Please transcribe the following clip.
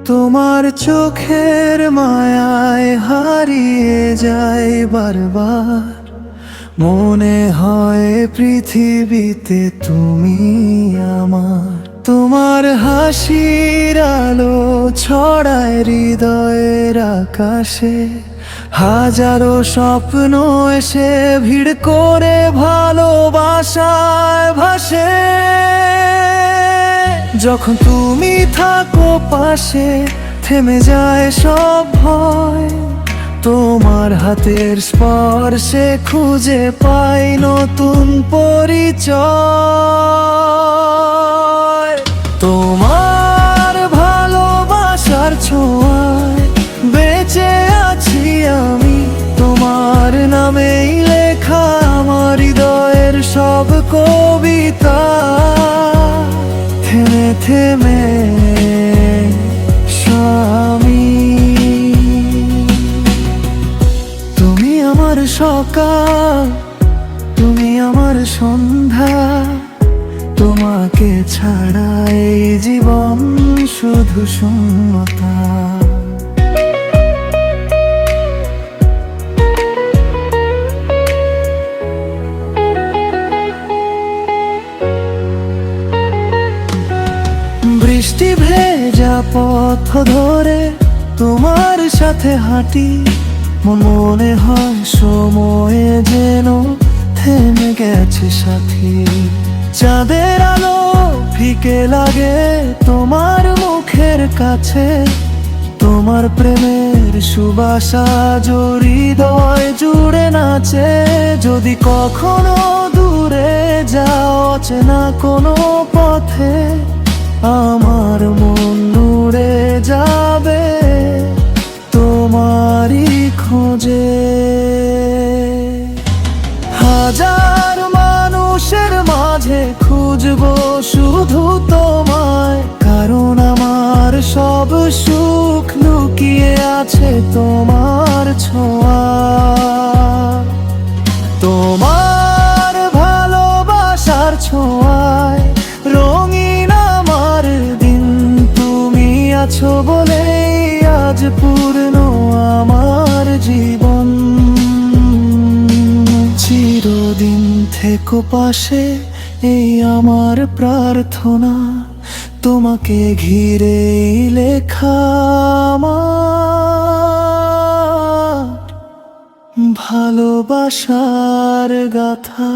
তোমার চোখের মায়ায় হারিয়ে যায় বারবার, মনে হয় পৃথিবীতে তুমি আমার। তোমার হাসির আলো ছড়ায় হৃদয়ের আকাশে, হাজারো স্বপ্ন এসে ভিড় করে ভালোবাসায় ভাসে। যখন তুমি থাকো পাশে থেমে যায় সব ভয়, তোমার হাতের স্পর্শে খুঁজে পাই নতুন পরিচয়। তোমার ভালোবাসার ছোঁয়ায় বেঁচে আছি আমি, তোমার নামেই লেখা আমার হৃদয়ের সব কবিতা। থেমে থেমে স্বামী, তুমি আমার সকাল, তুমি আমার সন্ধ্যা, তোমাকে ছাড়া এই জীবন শুধু শূন্যতা। বৃষ্টি ভেজা পথ ধরে তোমার সাথে হাঁটি, মনে হয় সময়ে যেন থেমে গেছে সাথী। চাঁদের আলো ফিকে লাগে তোমার মুখের কাছে, তোমার প্রেমের সুবাসা হৃদয় জুড়ে নাচে। যদি কখনো দূরে যাও অচেনা কোনো পথে, আমার মন উড়ে যাবে তোমারই খোঁজে। হাজার মানুষের মাঝে খুঁজবো শুধু তোমায়, কারণ আমার সব সুখ লুকিয়ে আছে তোমার ছোঁয়া। তোমার ভালোবাসার ছোঁয়ায় রঙিন আমার দিন, তুমি আছো বলেই আজ পূর্ণ আমার জীবন। চিরদিন থেকো পাশে এই আমার প্রার্থনা, তোমাকে ঘিরে লেখা আমার ভালোবাসার গাথা।